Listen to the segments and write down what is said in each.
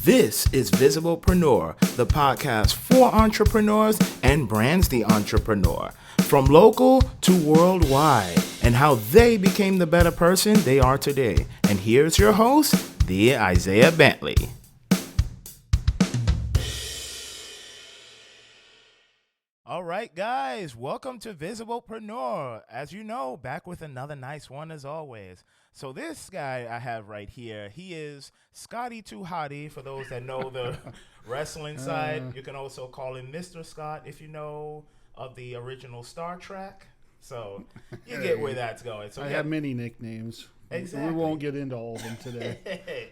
This is Visiblepreneur, the podcast for entrepreneurs and brands the entrepreneur, from local to worldwide, and how they became the better person they are today. And here's your host, the Isaiah Bentley. All right, guys, welcome to Visiblepreneur. As you know, back with another nice one as always. So this guy I have right here, he is Scotty Too Hottie. For those that know the wrestling side, you can also call him Mr. Scott if you know of the original Star Trek. So you get where that's going. So I have many nicknames. Exactly. We won't get into all of them today.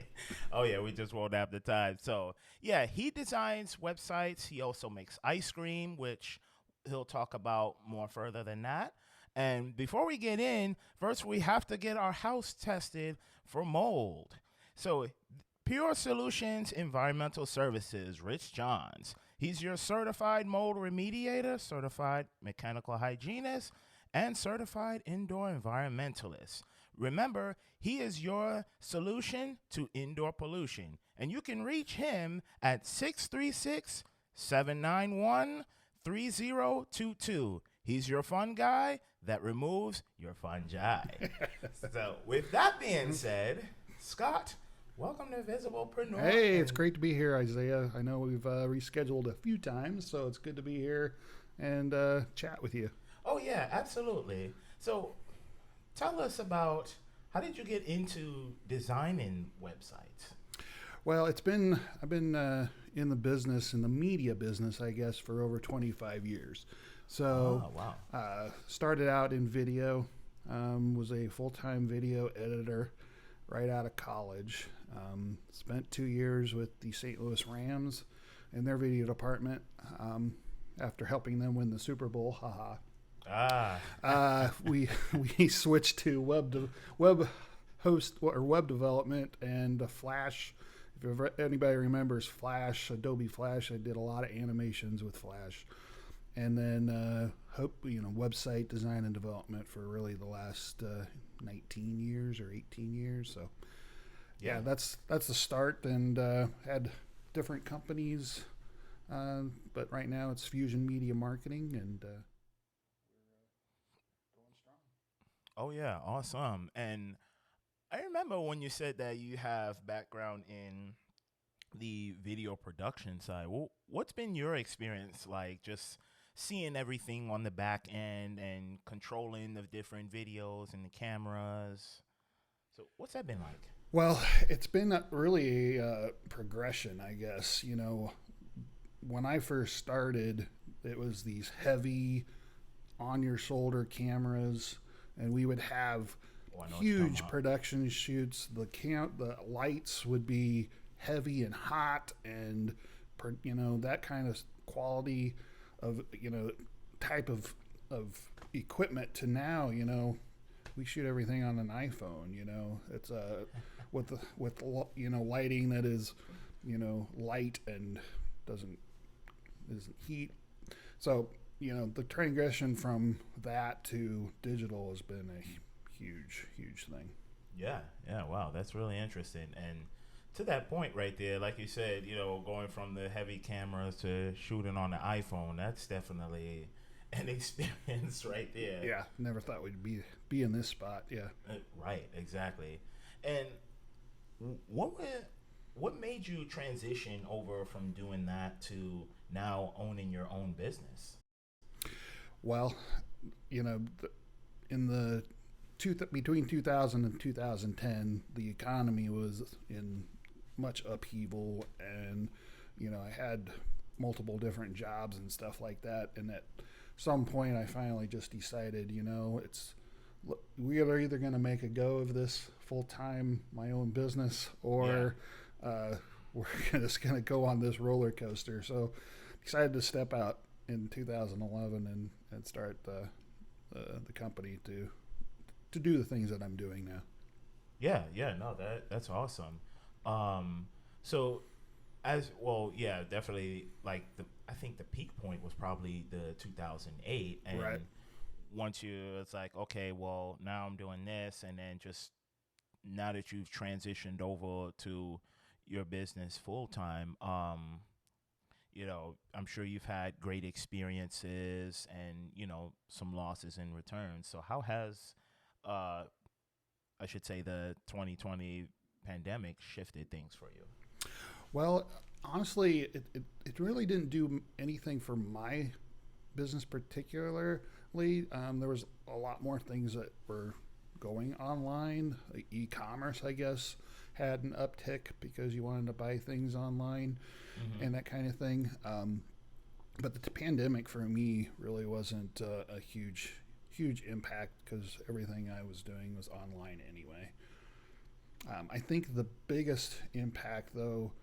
Oh, yeah, we just won't have the time. So, yeah, he designs websites. He also makes ice cream, which he'll talk about more further than that. And before we get in, first we have to get our house tested for mold. So Pure Solutions Environmental Services, Rich Johns. He's your certified mold remediator, certified mechanical hygienist, and certified indoor environmentalist. Remember, he is your solution to indoor pollution. And you can reach him at 636-791-3022. He's your fun guy that removes your fungi. So with that being said, Scott, welcome to Visiblepreneur. Hey, it's great to be here, Isaiah. I know we've rescheduled a few times, so it's good to be here and chat with you. Oh, yeah, absolutely. So tell us about, how did you get into designing websites? Well, I've been in the business, in the media business, I guess, for over 25 years. So, started out in video, was a full-time video editor right out of college. Spent 2 years with the St. Louis Rams in their video department after helping them win the Super Bowl. We switched to web development and Flash. If anybody remembers Flash, Adobe Flash, I did a lot of animations with Flash. And then website design and development for really the last 19 years or 18 years. So yeah, that's the start, and had different companies, but right now it's Fusion Media Marketing, and we're going strong. Oh, yeah, awesome. And I remember when you said that you have background in the video production side. Well, what's been your experience like, just seeing everything on the back end and controlling the different videos and the cameras? So what's that been like? Well, it's been really a progression, I guess. You know, when I first started, it was these heavy on-your-shoulder cameras, and we would have huge production shoots. The lights would be heavy and hot, and that kind of quality of type of equipment to now. We shoot everything on an iPhone. It's with lighting that is light and isn't heat. So the transition from that to digital has been a huge thing. Yeah, wow, that's really interesting. And to that point right there, like you said, going from the heavy cameras to shooting on the iPhone, that's definitely an experience right there. Yeah, never thought we'd be in this spot. Yeah. Right, exactly. And what made you transition over from doing that to now owning your own business? Well, between 2000 and 2010, the economy was in much upheaval, and I had multiple different jobs and stuff like that, and at some point I finally just decided we are either going to make a go of this full-time, my own business, or we're just going to go on this roller coaster. So decided to step out in 2011 and start the company to do the things that I'm doing now. That's awesome. So as well, yeah, definitely, like I think the peak point was probably the 2008, and right. Once it's like, okay, well, now I'm doing this, and then just now that you've transitioned over to your business full time, I'm sure you've had great experiences and, some losses in return. So how has, uh, I should say, the 2020 pandemic shifted things for you? Well, honestly, it really didn't do anything for my business particularly. There was a lot more things that were going online. Like e-commerce, I guess, had an uptick because you wanted to buy things online Mm-hmm. and that kind of thing. But the pandemic for me really wasn't a huge impact because everything I was doing was online anyway. I think the biggest impact, though,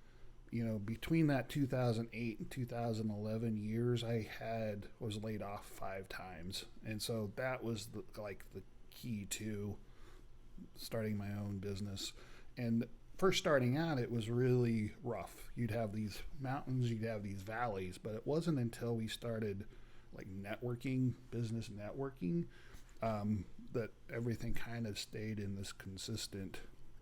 between that 2008 and 2011 years, I was laid off 5 times, and so that was the key to starting my own business. And first starting out, it was really rough. You'd have these mountains, you'd have these valleys, but it wasn't until we started like business networking, that everything kind of stayed in this consistent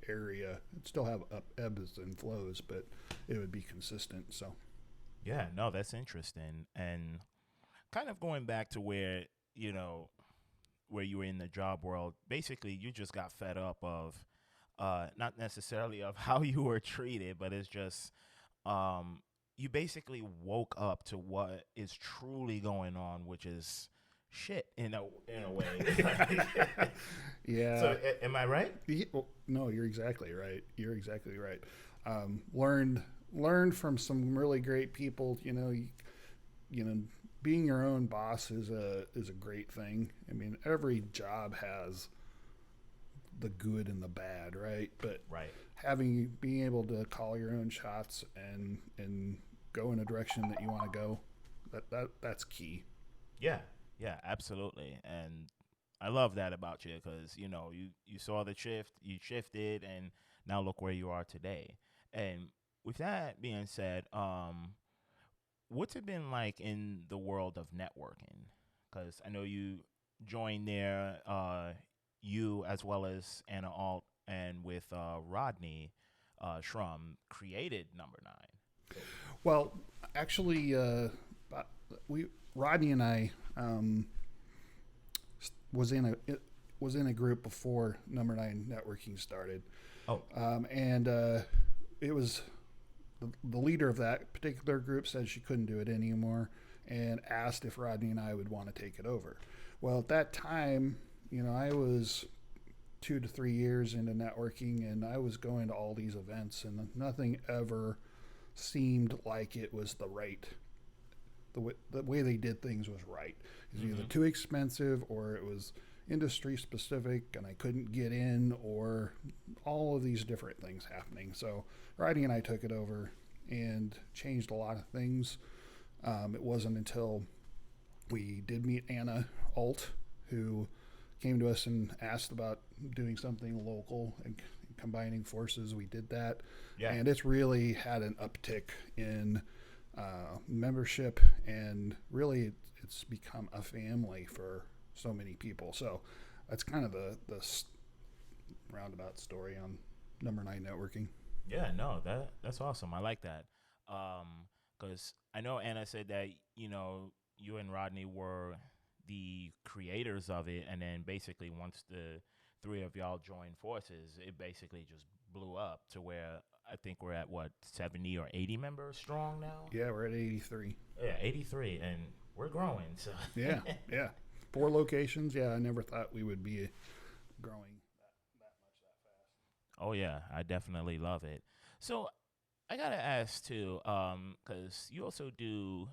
area. It'd still have ebbs and flows, but it would be consistent. So, Yeah, no, that's interesting. And kind of going back to you know, where you were in the job world, basically you just got fed up of not necessarily of how you were treated, but it's just um you basically woke up to what is truly going on, which is shit in a way. yeah. So am I right? Well, no, you're exactly right. You're exactly right. Learned from some really great people. You know, being your own boss is a great thing. I mean, every job has the good and the bad, right? But Right. being able to call your own shots and go in a direction that you want to go, that's key. Yeah. Yeah, absolutely. And I love that about you because you saw the shift, you shifted, and now look where you are today. And with that being said, what's it been like in the world of networking? Because I know you joined there, you as well as Anna Alt and with Rodney Shrum created Number Nine. So, Well, actually, we Rodney and I was in a group before Number Nine Networking started, oh, and it was the leader of that particular group said she couldn't do it anymore, and asked if Rodney and I would want to take it over. Well, at that time, I was 2 to 3 years into networking, and I was going to all these events, and nothing ever seemed like it was the way they did things was right. It was either mm-hmm. too expensive or it was industry specific and I couldn't get in, or all of these different things happening. So Rodney and I took it over and changed a lot of things. It wasn't until we did meet Anna Alt, who came to us and asked about doing something local and combining forces. We did that, Yeah. and it's really had an uptick in membership, and really it's become a family for so many people. So that's kind of the roundabout story on Number Nine Networking. Yeah, no, that's awesome. I like that. Because I know Anna said that you and Rodney were the creators of it, and then basically once the three of y'all joined forces, it basically just blew up to where I think we're at what 70 or 80 members strong now. Yeah, we're at 83. Yeah, 83, and we're growing. So Yeah, yeah. 4 locations. Yeah, I never thought we would be growing that much that fast. oh yeah, I definitely love it. So I gotta ask too, because you also do.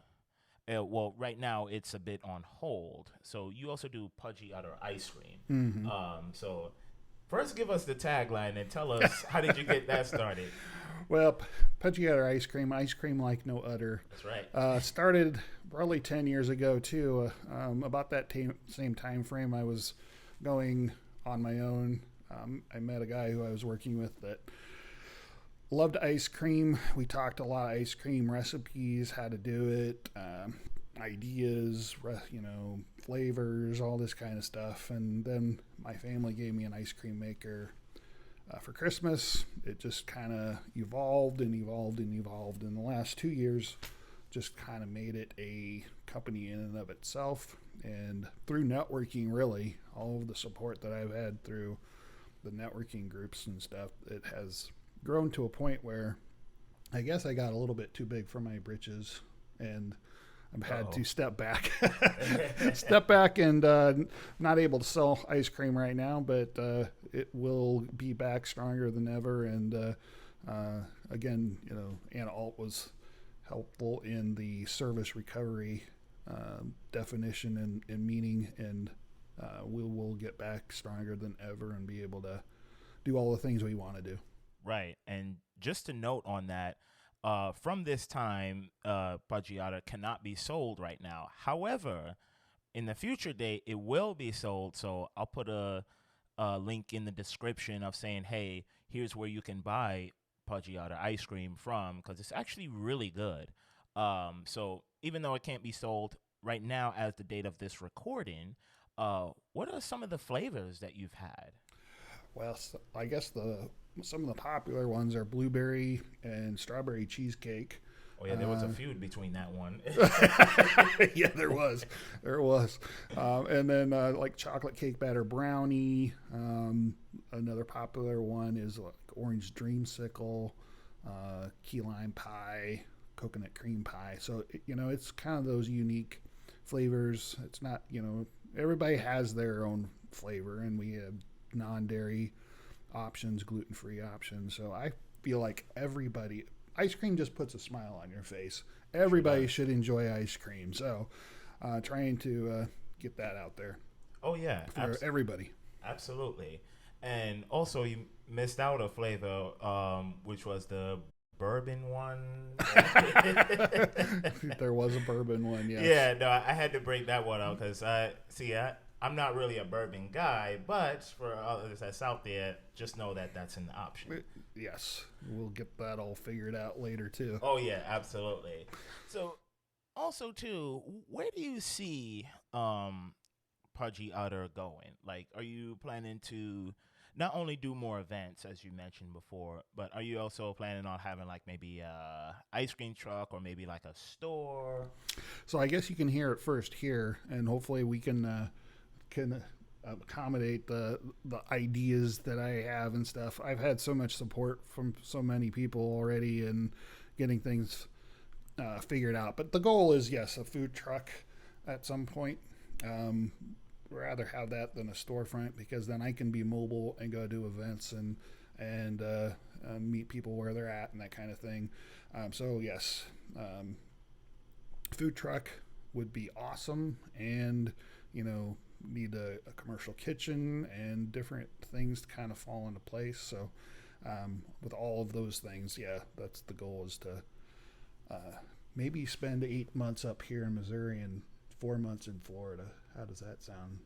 Well, right now it's a bit on hold. So you also do Pudgy Utter Ice Cream. Mm-hmm. So first, give us the tagline and tell us how did you get that started? Well, Pudgy Utter ice cream like no other. That's right. Started probably 10 years ago, too. About that same time frame, I was going on my own. I met a guy who I was working with that loved ice cream. We talked a lot of ice cream recipes, how to do it, ideas, flavors, all this kind of stuff. And then my family gave me an ice cream maker for Christmas. It just kind of evolved and evolved and evolved. In the last 2 years, just kind of made it a company in and of itself. And through networking, really, all of the support that I've had through the networking groups and stuff, it has grown to a point where I guess I got a little bit too big for my britches, and I've had to step back, and not able to sell ice cream right now, but it will be back stronger than ever. And again, Anna Alt was helpful in the service recovery definition and meaning, and we will get back stronger than ever and be able to do all the things we want to do. Right. And just to note on that, from this time, Paggiata cannot be sold right now. However, in the future date, it will be sold. So I'll put a link in the description of saying, hey, here's where you can buy Paggiata ice cream from, because it's actually really good. So even though it can't be sold right now as the date of this recording, what are some of the flavors that you've had? Well, I guess some of the popular ones are blueberry and strawberry cheesecake. Oh yeah, there was a feud between that one. Yeah, there was. And then like chocolate cake batter brownie. Another popular one is like orange dreamsicle, key lime pie, coconut cream pie. So it's kind of those unique flavors. It's not everybody has their own flavor, and we have non-dairy options, gluten-free options. So I feel like ice cream just puts a smile on your face. Everybody should enjoy ice cream. So trying to get that out there. Oh yeah, for everybody. Absolutely. And also you missed out a flavor, which was the bourbon one. There was a bourbon one, yes. Yeah, no, I had to break that one out because I'm not really a bourbon guy, but for others that's out there, just know that that's an option. Yes, we'll get that all figured out later too. Oh yeah, absolutely. So, also too, where do you see Paggiata going? Like, are you planning to not only do more events as you mentioned before, but are you also planning on having like maybe a ice cream truck or maybe like a store? So I guess you can hear it first here, and hopefully we can accommodate the ideas that I have and stuff. I've had so much support from so many people already and getting things figured out. But the goal is, yes, a food truck at some point. Rather have that than a storefront, because then I can be mobile and go do events and meet people where they're at and that kind of thing. So yes, food truck would be awesome, and need a commercial kitchen and different things to kind of fall into place. So with all of those things, yeah, that's the goal, is to maybe spend 8 months up here in Missouri and 4 months in Florida. How does that sound?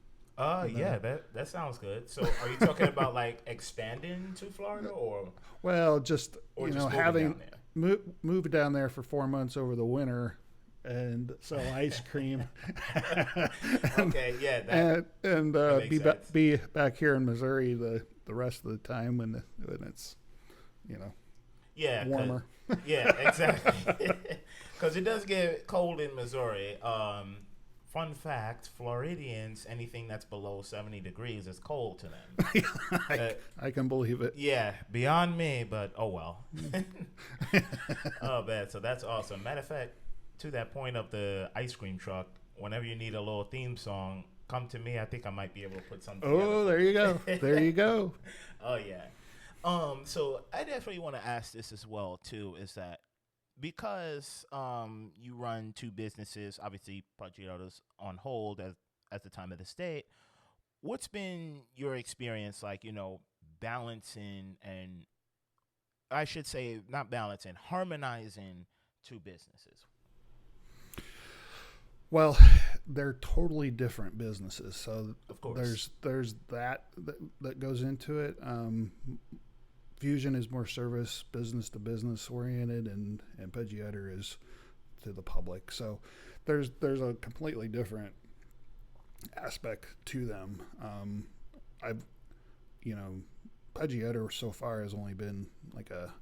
Yeah, that sounds good. So are you talking about like expanding to Florida, or just having move down there for 4 months over the winter and sell ice cream. Okay, yeah, that be back here in Missouri the rest of the time when it's warmer. Yeah, exactly. Because it does get cold in Missouri. Fun fact: Floridians, anything that's below 70 degrees is cold to them. I can believe it. Yeah, beyond me, but oh well. Oh man, so that's awesome. Matter of fact, to that point of the ice cream truck, whenever you need a little theme song, come to me. I think I might be able to put something together. Oh, there you go. There you go. Oh yeah. So I definitely want to ask this as well too, is that because you run two businesses, obviously Paggiata's on hold at the time of the state, what's been your experience like, balancing, and I should say not balancing, harmonizing two businesses? Well, they're totally different businesses, so of course there's that goes into it. Fusion is more service, business to business oriented, and Paggiata is to the public. So there's a completely different aspect to them. I've Pudgy so far has only been like a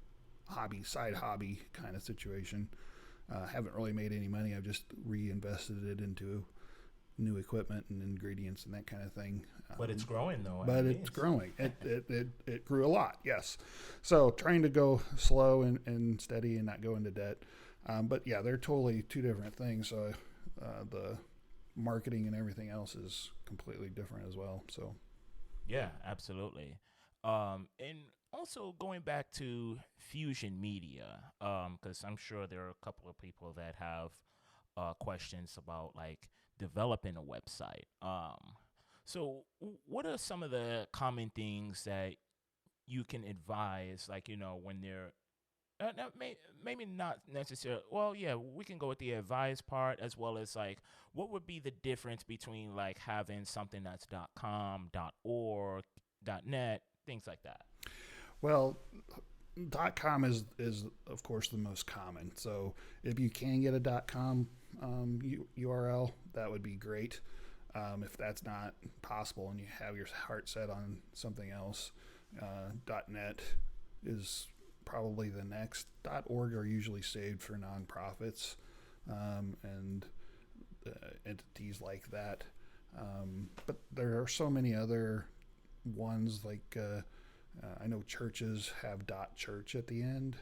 side hobby kind of situation. Haven't really made any money. I've just reinvested it into new equipment and ingredients and that kind of thing. But it's growing though. But it's growing. It grew a lot, yes. So trying to go slow and steady and not go into debt. But yeah, they're totally two different things. So the marketing and everything else is completely different as well. So yeah, absolutely. And also going back to Fusion Media, because I'm sure there are a couple of people that have questions about like developing a website. So what are some of the common things that you can advise, like, when they're maybe not necessarily. Well, yeah, we can go with the advice part as well as like what would be the difference between like having something that's .com, .org, .net, things like that. well, .com is of course the most common. So if you can get a .com URL, that would be great. If that's not possible and you have your heart set on something else, .net is probably the next. .org are usually saved for nonprofits and entities like that. But there are so many other ones like I know churches have .church at the end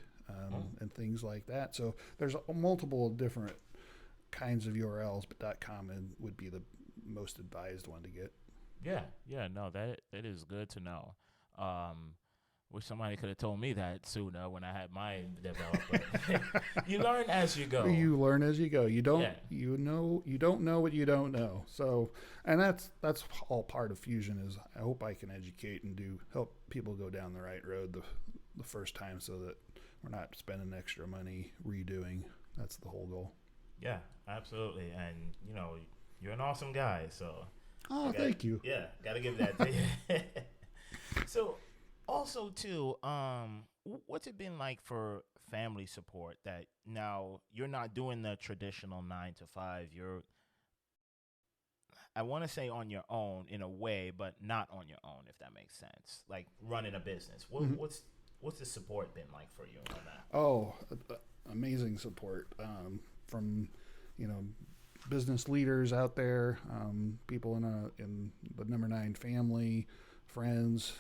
and things like that. So there's multiple different kinds of URLs, but .com would be the most advised one to get. Yeah, no, that is good to know. Wish somebody could have told me that sooner when I had my developer. You learn as you go. You learn as you go. You don't you don't know what you don't know. So, and that's all part of Fusion is I hope I can educate and help people go down the right road the first time so that we're not spending extra money redoing. That's the whole goal. Yeah, absolutely. And you're an awesome guy, so thank you. Yeah, gotta give that to you. So also too, what's it been like for family support that now you're not doing the traditional 9 to 5, I want to say on your own in a way, but not on your own, if that makes sense, like running a business. What's the support been like for you on that? Oh, amazing support from business leaders out there, people in the number 9 family, friends,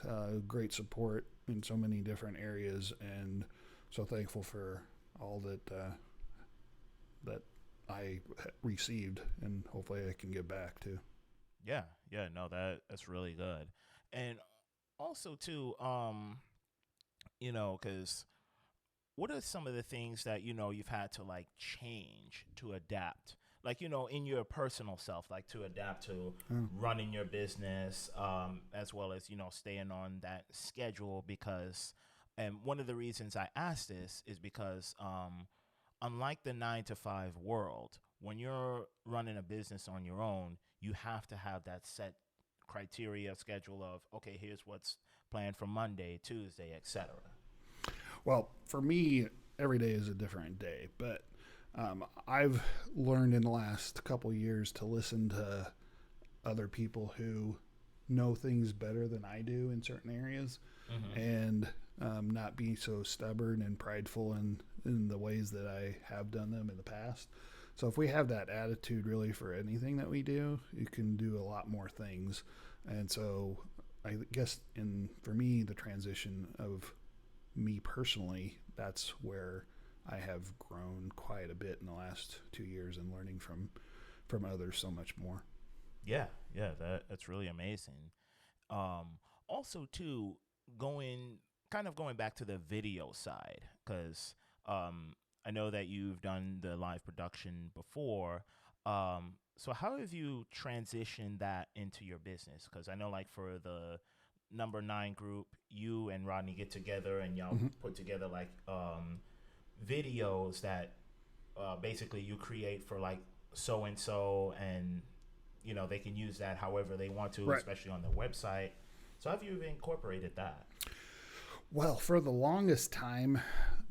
great support in so many different areas, and so thankful for all that I received, and hopefully I can give back too. Yeah, no, that's really good. And also too, because what are some of the things that you've had to like change to adapt, like in your personal self, like to adapt to running your business, as well as staying on that schedule? Because and one of the reasons I asked this is because unlike the 9 to 5 world, when you're running a business on your own, you have to have that set criteria schedule of, okay, here's what's planned for Monday, Tuesday, etc. Well, for me, every day is a different day, but I've learned in the last couple years to listen to other people who know things better than I do in certain areas, and not be so stubborn and prideful in the ways that I have done them in the past. So if we have that attitude really for anything that we do, you can do a lot more things. And so I guess for me, the transition of me personally, that's where I have grown quite a bit in the last 2 years and learning from others so much more. Yeah, that's really amazing. Also, too, going back to the video side, because I know that you've done the live production before. So how have you transitioned that into your business? Because I know, like for the number 9 group, you and Rodney get together and y'all put together like videos that basically you create for like so and so, and they can use that however they want to, right, especially on the website. So have you incorporated that? Well, for the longest time,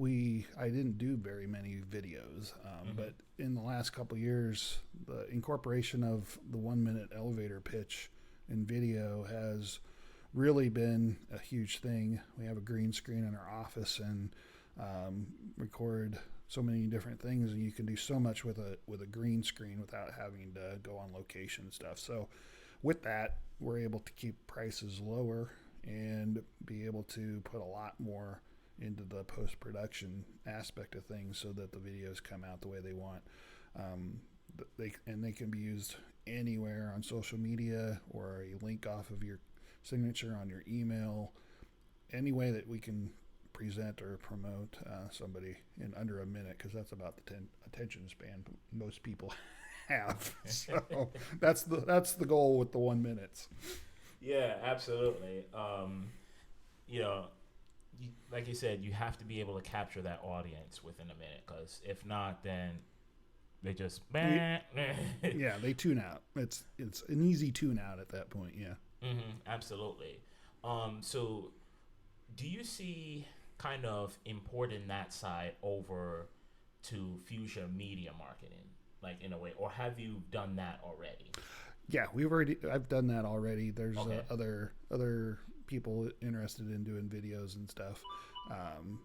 I didn't do very many videos, but in the last couple of years, the incorporation of the 1-minute elevator pitch in video has really been a huge thing. We have a green screen in our office and record so many different things, and you can do so much with a green screen without having to go on location and stuff. So with that, we're able to keep prices lower and be able to put a lot more into the post-production aspect of things so that the videos come out the way they want. They can be used anywhere on social media or a link off of your signature on your email, any way that we can present or promote somebody in under a minute, because that's about the attention span most people have. So that's the goal with the 1 minutes. Yeah, absolutely. Like you said, you have to be able to capture that audience within a minute, because if not, then they just yeah, they tune out. It's an easy tune out at that point. Yeah. Absolutely. So do you see kind of importing that side over to fusion media marketing, like in a way, or have you done that already? Yeah, I've done that already. There's Okay. Other people interested in doing videos and stuff.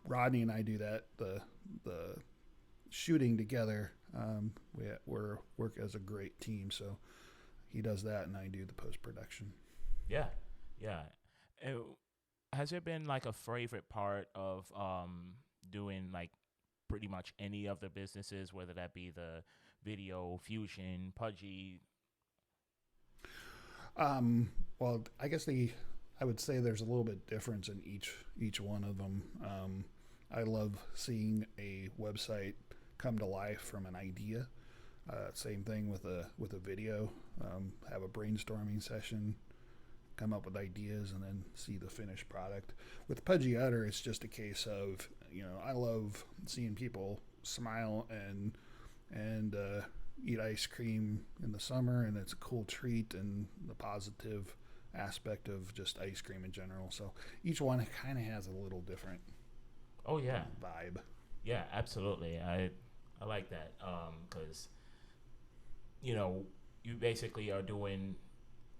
Rodney and I do that. The shooting together. We're work as a great team. So he does that, and I do the post production. Yeah, yeah. Uh, has there been like a favorite part of doing like pretty much any of the businesses, whether that be the video, fusion, pudgy? Well, I guess I would say there's a little bit difference in each one of them. I love seeing a website come to life from an idea. Same thing with a video. Have a brainstorming session, come up with ideas, and then see the finished product. With Pudgy Udder, it's just a case of, I love seeing people smile and eat ice cream in the summer, and it's a cool treat, and the positive aspect of just ice cream in general. So each one kind of has a little different Oh yeah, vibe. yeah, absolutely. I like that because you basically are doing.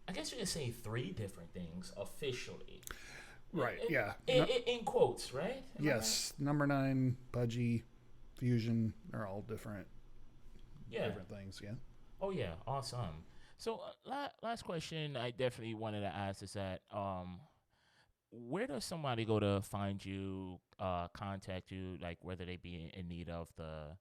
I guess you can say three different things officially. Right, yeah. In quotes, right? Yes, number 9, Pudgy, Fusion are all different Yeah. different things, yeah. Oh yeah, awesome. So last question I definitely wanted to ask is that where does somebody go to find you, contact you, like whether they be in need of the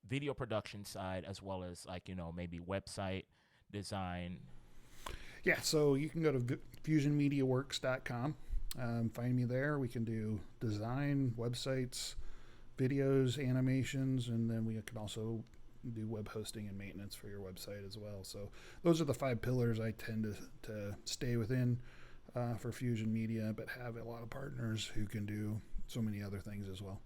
video production side as well as like maybe website design? Yeah, so you can go to fusionmediaworks.com. Find me there. We can do design, websites, videos, animations, and then we can also do web hosting and maintenance for your website as well. So those are the 5 pillars I tend to stay within for Fusion Media, but have a lot of partners who can do so many other things as well.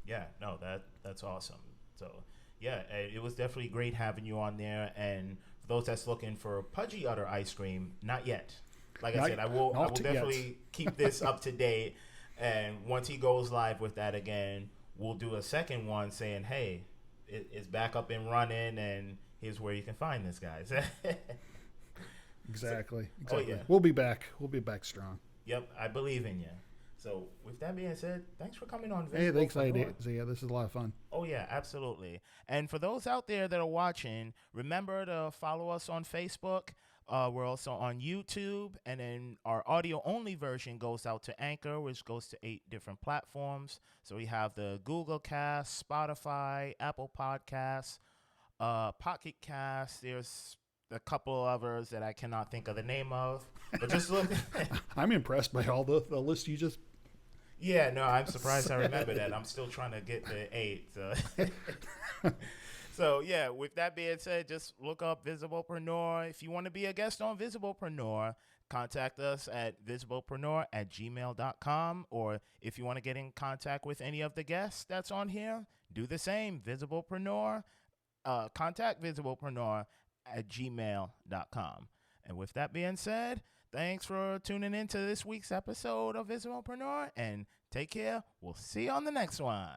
Yeah, no, that's awesome. So yeah, it was definitely great having you on there. And for those that's looking for Pudgy Udder ice cream, not yet. Like I said, I will definitely keep this up to date. And once he goes live with that again, we'll do a second one saying, hey, it's back up and running, and here's where you can find this, guys. Exactly. Oh, yeah. We'll be back. We'll be back strong. Yep, I believe in you. So with that being said, thanks for coming on. Hey, thanks, idea. So yeah, this is a lot of fun. Oh yeah, absolutely. And for those out there that are watching, remember to follow us on Facebook. We're also on YouTube, and then our audio-only version goes out to Anchor, which goes to 8 different platforms. So we have the Google Cast, Spotify, Apple Podcasts, Pocket Cast. There's a couple others that I cannot think of the name of, but just look. I'm impressed by all the list you just. Yeah, no, I'm surprised I remember that. I'm still trying to get the 8. So. So, yeah, with that being said, just look up Visiblepreneur. If you want to be a guest on Visiblepreneur, contact us at visiblepreneur@gmail.com. Or if you want to get in contact with any of the guests that's on here, do the same. Visiblepreneur, contact visiblepreneur@gmail.com. And with that being said, thanks for tuning in to this week's episode of Visiblepreneur, and take care. We'll see you on the next one.